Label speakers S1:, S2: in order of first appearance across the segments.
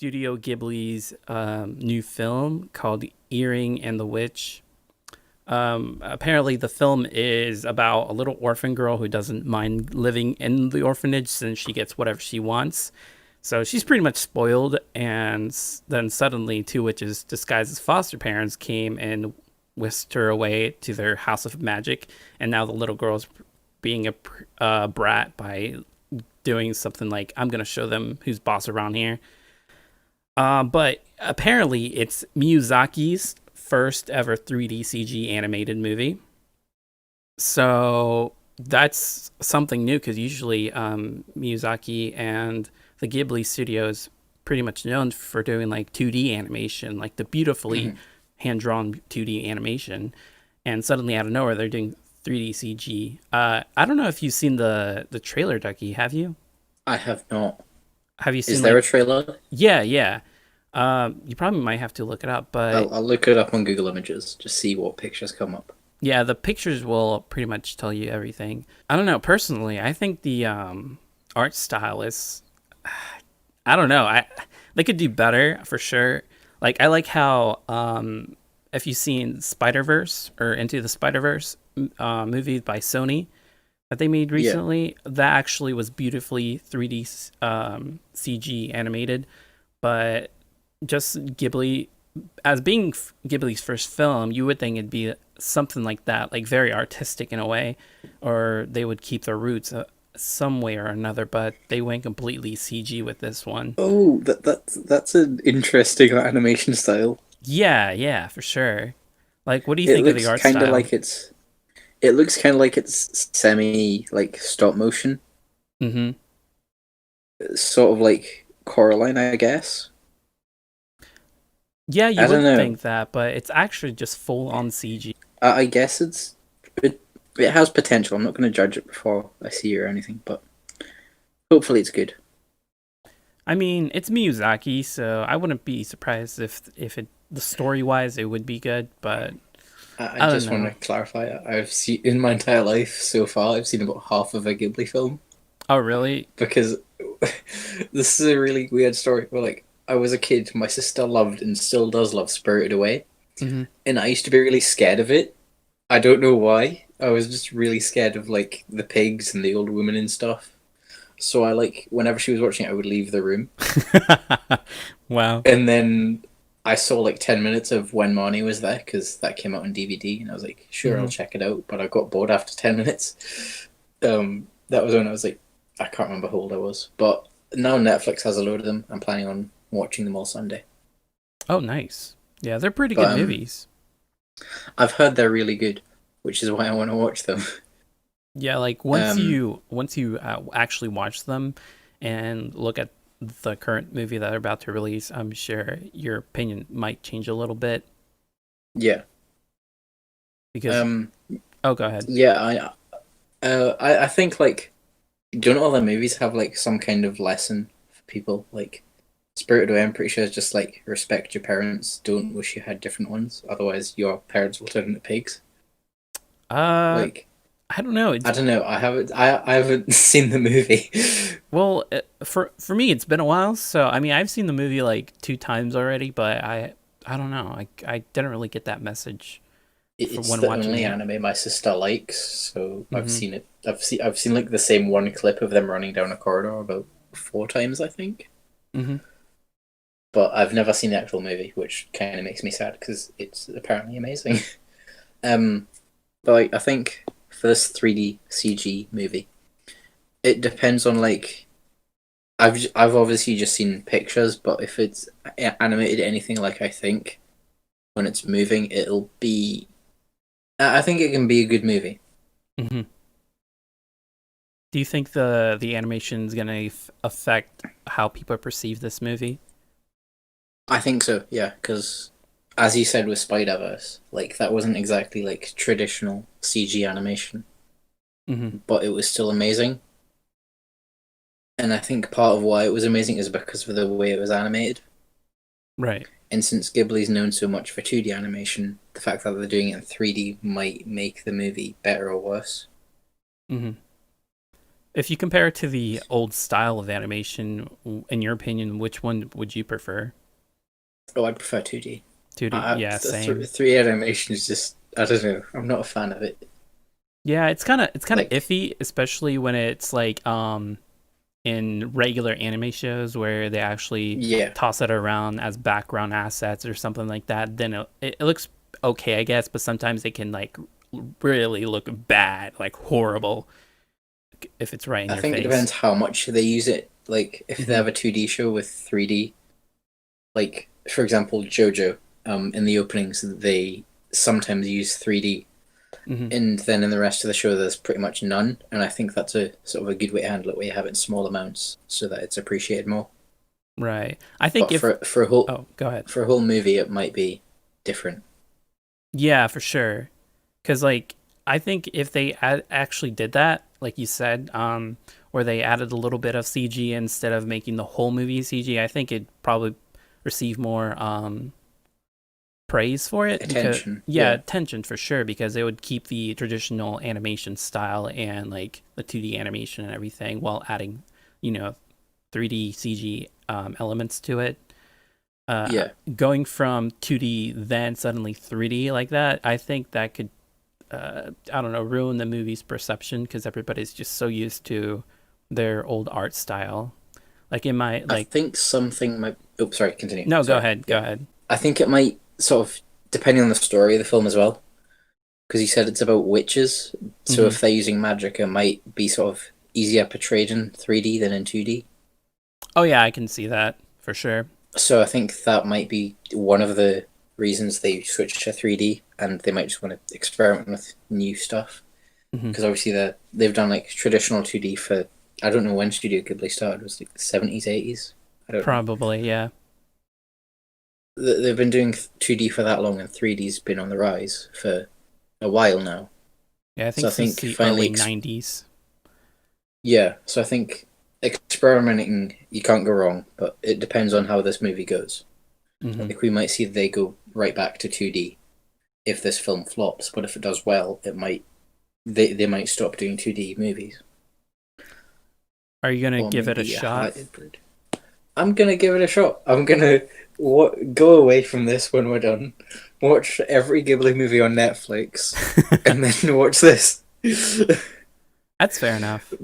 S1: Studio Ghibli's new film called Earring and the Witch. Apparently, the film is about a little orphan girl who doesn't mind living in the orphanage since she gets whatever she wants. So she's pretty much spoiled, and then suddenly two witches disguised as foster parents came and whisked her away to their house of magic, and now the little girl's being a brat by doing something like, I'm going to show them who's boss around here. But apparently it's Miyazaki's first ever 3D CG animated movie. So that's something new because usually Miyazaki and the Ghibli studios pretty much known for doing like 2D animation, like the beautifully hand-drawn 2D animation. And suddenly out of nowhere, they're doing 3D CG. I don't know if you've seen the trailer, Ducky. Have you?
S2: I have not.
S1: Have you seen
S2: Is there a
S1: like?
S2: trailer?
S1: Yeah, yeah. You probably might have to look it up, but
S2: I'll look it up on Google Images, just see what pictures come up.
S1: yeah, the pictures will pretty much tell you everything. I don't know. Personally, I think the art style is. I don't know. They could do better for sure. Like I like how if you've seen Spider Verse or Into the Spider Verse movie by Sony that they made
S2: Yeah.
S1: recently, that actually was beautifully 3D CG animated, but just Ghibli, as being Ghibli's first film, you would think it'd be something like that, like very artistic in a way, or they would keep their roots some way or another. But they went completely CG with this one.
S2: Oh, that's an interesting animation style.
S1: Yeah, yeah, for sure. Like, what do you
S2: It
S1: think of the
S2: looks
S1: art
S2: kind of
S1: style?
S2: like it's. It looks kind of like it's semi like stop motion,
S1: Mm-hmm.
S2: sort of like Coraline, I guess.
S1: Yeah, you
S2: I don't
S1: would
S2: know.
S1: think that, but it's actually just full on CG.
S2: I guess it has potential. I'm not going to judge it before I see it or anything, but hopefully it's good.
S1: I mean, it's Miyazaki, so I wouldn't be surprised if it the story wise it would be good, but
S2: I
S1: I don't
S2: just want
S1: know.
S2: to clarify. I've seen in my entire life so far. I've seen about half of a Ghibli film
S1: Oh, really?
S2: because this is a really weird story. Where like I was a kid, my sister loved and still does love Spirited Away,
S1: Hmm.
S2: and I used to be really scared of it. I don't know why. I was just really scared of like the pigs and the old woman and stuff. So I like whenever she was watching it, I would leave the room,
S1: Wow.
S2: and then I saw like 10 minutes of when Marnie was there because that came out on DVD, and I was like, sure, I'll
S1: Hmm.
S2: check it out. But I got bored after 10 minutes. That was when I was like, I can't remember how old I was, but now Netflix has a load of them. I'm planning on watching them all Sunday.
S1: Oh, nice. Yeah, they're pretty
S2: But
S1: good movies.
S2: I've heard they're really good, which is why I want to watch them.
S1: Yeah, like
S2: Um,
S1: once you actually watch them and look at the current movie that they're about to release, I'm sure your opinion might change a little bit
S2: yeah.
S1: because
S2: Um,
S1: oh, go ahead.
S2: yeah. I think like don't all the movies have like some kind of lesson for people like Spirited Away? I'm pretty sure it's just like respect your parents. Don't wish you had different ones. Otherwise, your parents will turn into pigs.
S1: Uh,
S2: Like
S1: I don't know.
S2: I
S1: It's
S2: don't know. I haven't seen the movie.
S1: well, for me, it's been a while. So I mean, I've seen the movie like two times already, but I don't know. I didn't really get that message for
S2: It's
S1: when
S2: the
S1: watching
S2: only
S1: it.
S2: anime my sister likes, so I've
S1: Hmm.
S2: seen it. I've seen like the same one clip of them running down a corridor about 4 times, I think.
S1: Hmm.
S2: But I've never seen the actual movie, which kind of makes me sad because it's apparently amazing. um, but like, I think for this 3D CG movie, it depends on like I've obviously just seen pictures, but if it's animated anything like I think when it's moving, it'll be. I think it can be a good movie.
S1: Hmm. Do you think the animation is gonna affect how people perceive this movie?
S2: I think so, yeah, because as you said with Spider Verse, like that wasn't exactly like traditional CG animation,
S1: Hmm.
S2: but it was still amazing. And I think part of why it was amazing is because of the way it was animated.
S1: Right.
S2: And since Ghibli's known so much for 2D animation, the fact that they're doing it in 3D might make the movie better or worse.
S1: Hmm. If you compare it to the old style of animation, in your opinion, which one would you prefer?
S2: Oh, I prefer 2D.
S1: 2D? Yeah, same.
S2: 3D animation is just, I don't know. I'm not a fan of it.
S1: Yeah, it's kind of
S2: Like,
S1: iffy, especially when it's like in regular anime shows where they actually
S2: yeah,
S1: toss it around as background assets or something like that. Then it looks okay, I guess, but sometimes it can like really look bad, like horrible, if it's right in
S2: I
S1: your
S2: think it
S1: face.
S2: depends how much they use it. Like, if they
S1: Hmm.
S2: have a 2D show with 3D, like, for example, JoJo, in the openings, they sometimes use 3D,
S1: Hmm.
S2: and then in the rest of the show, there's pretty much none. And I think that's a sort of a good way to handle it, where you have it in small amounts so that it's appreciated more.
S1: Right. I think
S2: But
S1: if
S2: for a whole
S1: oh, go ahead.
S2: for a whole movie, it might be different.
S1: Yeah, for sure. Because like I think if they actually did that, like you said, where they added a little bit of CG instead of making the whole movie CG, I think it'd probably receive more praise for it because
S2: Attention,
S1: yeah,
S2: yeah,
S1: attention for sure because it would keep the traditional animation style and like the 2D animation and everything while adding, you know, 3D CG elements to it. Uh,
S2: yeah.
S1: Going from 2D then suddenly 3D like that, I think that could I don't know, ruin the movie's perception because everybody's just so used to their old art style. Like in my
S2: I
S1: like,
S2: think something might. Oh, sorry. Continue.
S1: no, go
S2: Sorry.
S1: ahead, go
S2: Yeah,
S1: ahead.
S2: I think it might sort of depending on the story of the film as well. Because you said it's about witches, so
S1: Hmm.
S2: if they're using magic, it might be sort of easier portrayed in 3D than in 2D.
S1: Oh yeah, I can see that for sure.
S2: So I think that might be one of the reasons they switched to 3D, and they might just want to experiment with new stuff.
S1: Hmm.
S2: Because obviously they've done like traditional 2D for, I don't know when Studio Ghibli started. It was like the 70s, 80s. I don't know.
S1: Probably, yeah.
S2: They've been doing 2D for that long, and 3D's been on the rise for a while now.
S1: Yeah, I
S2: So
S1: think
S2: I
S1: since
S2: think
S1: the
S2: finally,
S1: early 90s.
S2: yeah. So I think experimenting, you can't go wrong, but it depends on how this movie goes.
S1: Hmm.
S2: Like we might see they go right back to 2D if this film flops, but if it does well, it might they might stop doing 2D movies,
S1: Are you gonna
S2: or
S1: give it a
S2: maybe a
S1: shot?
S2: hybrid. I'm gonna give it a shot. I'm gonna go away from this when we're done. Watch every Ghibli movie on Netflix, and then watch this.
S1: That's fair enough.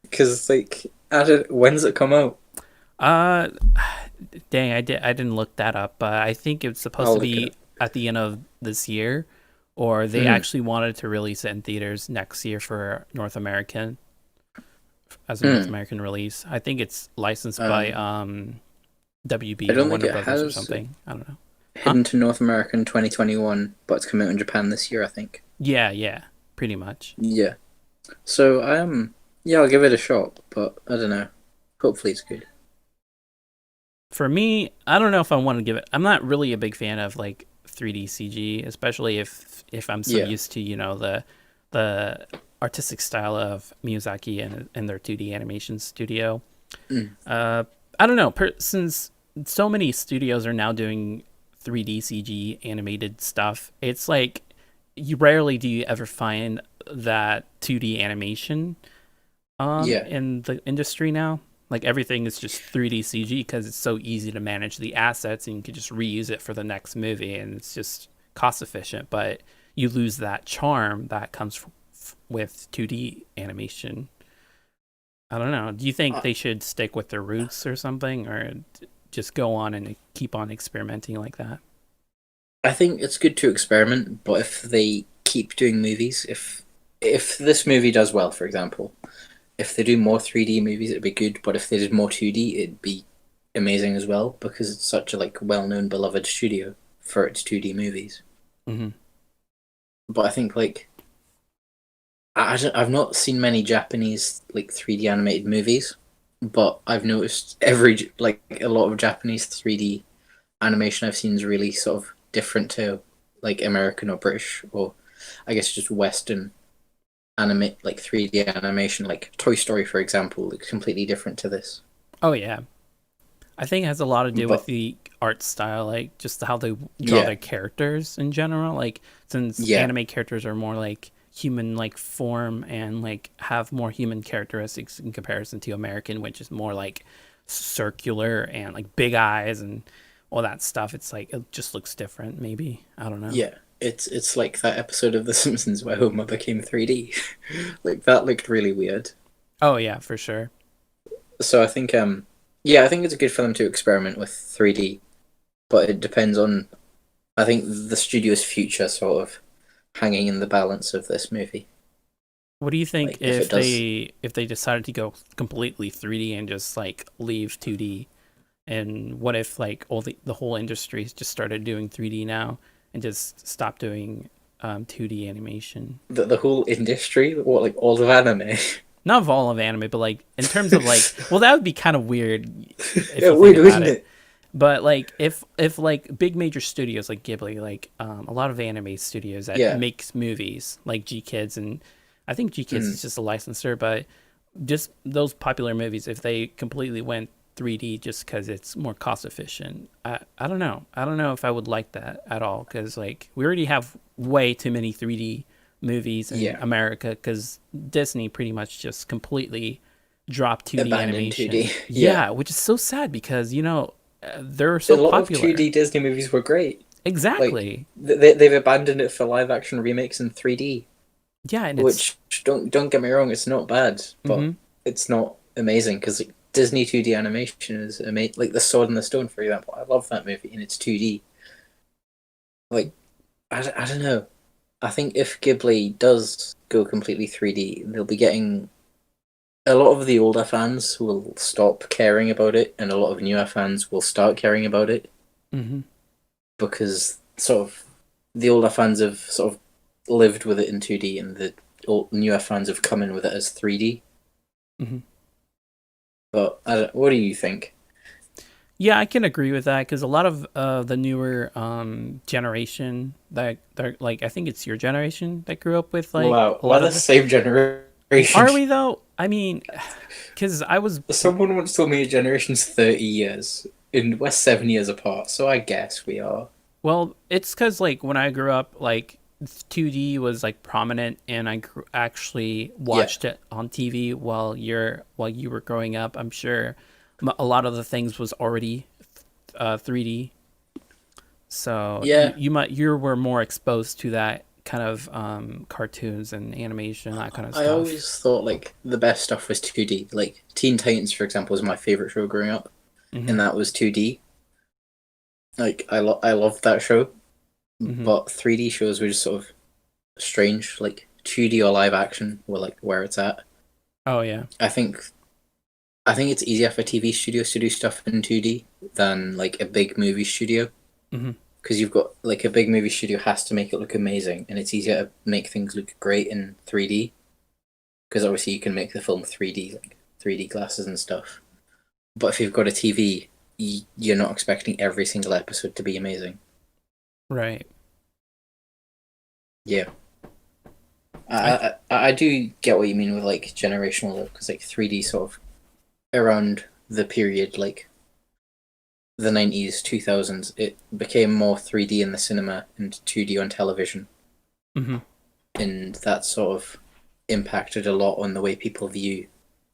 S2: Because like, when's it come out?
S1: Uh, Dang, I didn't look that up, but I think it's supposed
S2: I'll
S1: to
S2: look it
S1: be
S2: up.
S1: at the end of this year, or they
S2: Mm.
S1: actually wanted to release it in theaters next year for North American as a North
S2: Mm.
S1: American release. I think it's licensed by
S2: Um, I
S1: WB or
S2: don't think
S1: Warner
S2: it
S1: Brothers or
S2: has
S1: something. I don't know. Huh?
S2: hidden to North America in 2021, but it's coming out in Japan this year, I think.
S1: Yeah, yeah, pretty much.
S2: Yeah. So yeah, I'll give it a shot, but I don't know. Hopefully it's good.
S1: For me, I don't know if I want to give it. I'm not really a big fan of like 3D CG, especially if I'm so
S2: Yeah.
S1: used to the artistic style of Miyazaki and their 2D animation studio.
S2: Mm.
S1: Uh, I don't know. Since so many studios are now doing 3D CG animated stuff, it's like you rarely do you ever find that 2D animation
S2: Yeah.
S1: in the industry now. Like everything is just 3D CG because it's so easy to manage the assets and you can just reuse it for the next movie and it's just cost efficient. But you lose that charm that comes with 2D animation. I don't know. Do you think
S2: I,
S1: they should stick with their roots or something, or just go on and keep on experimenting like that?
S2: I think it's good to experiment, but if they keep doing movies, if this movie does well, for example, if they do more 3D movies, it'd be good. But if they did more 2D, it'd be amazing as well because it's such a like well-known, beloved studio for its 2D movies.
S1: Hmm.
S2: But I think like I've not seen many Japanese like 3D animated movies, but I've noticed like a lot of Japanese 3D animation I've seen is really sort of different to like American or British or I guess just Western anime like 3D animation, like Toy Story for example, like completely different to this.
S1: Oh yeah, I think it has a lot to do with
S2: But
S1: the art style, like just how they draw
S2: yeah,
S1: their characters in general. Like since
S2: yeah,
S1: anime characters are more like human like form and like have more human characteristics in comparison to American, which is more like circular and like big eyes and all that stuff. It's like it just looks different. Maybe I don't know.
S2: Yeah, it's like that episode of The Simpsons where Homer became 3D. Like that looked really weird.
S1: Oh yeah, for sure.
S2: So I think yeah, I think it's good for them to experiment with 3D, but it depends on, I think, the studio's future sort of hanging in the balance of this movie.
S1: What do you think
S2: Like if it does,
S1: if they decided to go completely 3D and just like leave 2D? And what if like all the whole industry just started doing 3D now and just stopped doing 2D animation?
S2: the whole industry, what, like all of anime?
S1: Not of all of anime, but like in terms of like, well, that would be kind of weird if
S2: Yeah,
S1: you
S2: weird,
S1: think about
S2: isn't
S1: it.
S2: it?
S1: But like if like big major studios like Ghibli, like a lot of anime studios that
S2: Yeah.
S1: makes movies like G Kids, and I think G Kids
S2: Mm.
S1: is just a licensor, but just those popular movies, if they completely went 3D just because it's more cost efficient, I don't know. I don't know if I would like that at all, because like we already have way too many 3D movies in
S2: Yeah.
S1: America because Disney pretty much just completely dropped 2D
S2: Abandoned
S1: animation.
S2: 2D.
S1: Yeah,
S2: Yeah.
S1: which is so sad because they're
S2: A
S1: so
S2: lot of
S1: popular.
S2: 2D Disney movies were great. Like
S1: Exactly.
S2: they've abandoned it for live action remakes in 3D,
S1: Yeah, and it's
S2: which don't get me wrong, it's not bad, but
S1: hmm
S2: it's not amazing because like, Disney 2D animation is amazing. Like The Sword in the Stone, for example, I love that movie and it's 2D. Like I don't know. I think if Ghibli does go completely 3D, they'll be getting a lot of the older fans will stop caring about it, and a lot of newer fans will start caring about it
S1: hmm
S2: because sort of the older fans have sort of lived with it in 2D, and the newer fans have come in with it as 3D.
S1: hmm
S2: But what do you think?
S1: Yeah, I can agree with that because a lot of the newer generation that they're like, I think it's your generation that grew up with like
S2: Wow,
S1: a
S2: we're
S1: lot
S2: the
S1: of the.
S2: same generation.
S1: Are we though? I mean, because I was.
S2: Someone once told me a generation's 30 years, and we're 7 years apart, so I guess we are.
S1: Well, it's because like when I grew up, like 2D was like prominent, and actually
S2: Yeah,
S1: watched it on TV while you were growing up. I'm sure a lot of the things was already 3D, so
S2: yeah.
S1: you were more exposed to that kind of cartoons and animation, that kind of
S2: I
S1: stuff.
S2: always thought like the best stuff was 2D. Like Teen Titans, for example, was my favorite show growing up,
S1: hmm
S2: and that was 2D. Like I loved that show,
S1: hmm
S2: but 3D shows were just sort of strange. Like 2D or live action were like where it's at.
S1: Oh yeah.
S2: I think I think it's easier for TV studios to do stuff in 2D than like a big movie studio,
S1: hmm
S2: because you've got like a big movie studio has to make it look amazing, and it's easier to make things look great in 3D because obviously you can make the film 3D, like 3D glasses and stuff. But if you've got a TV, you're not expecting every single episode to be amazing.
S1: Right.
S2: Yeah,
S1: I
S2: I do get what you mean with like generational, because like 3D sort of around the period like the 90s, 2000s, it became more 3D in the cinema and 2D on television,
S1: hmm
S2: and that sort of impacted a lot on the way people view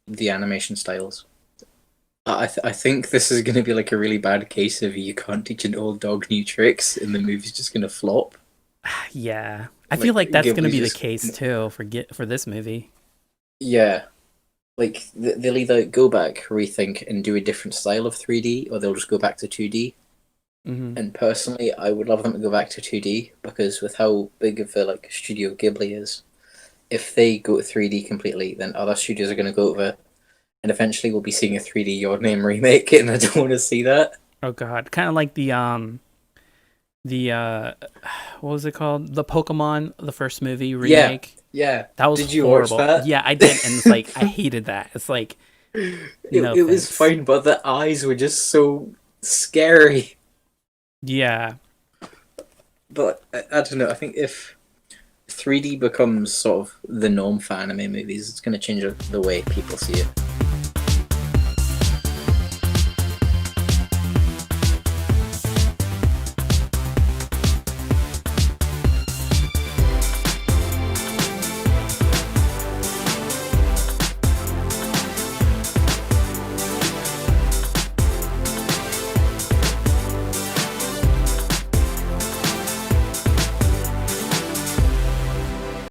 S2: the animation styles. I think this is going to be like a really bad case of you can't teach an old dog new tricks, and the movie's just going to flop.
S1: Yeah. I feel
S2: Like
S1: like that's gonna
S2: Ghibli
S1: be the
S2: just,
S1: case too for this movie.
S2: yeah, like they'll either go back, rethink, and do a different style of 3D, or they'll just go back to 2D.
S1: hmm
S2: And personally, I would love them to go back to 2D, because with how big of a like studio Ghibli is, if they go to 3D completely, then other studios are going to go over, and eventually we'll be seeing a 3D Your Name remake, and I don't want to see that.
S1: Oh God, kind of like the what was it called? The Pokemon, the first movie
S2: Yeah,
S1: remake.
S2: yeah.
S1: That was
S2: Did you watch
S1: horrible.
S2: that?
S1: Yeah, I did, and it's like I hated that. It's like no
S2: It was
S1: thanks.
S2: fine, but the eyes were just so scary.
S1: Yeah,
S2: But I don't know. I think if 3D becomes sort of the norm for anime movies, it's going to change the way people see it.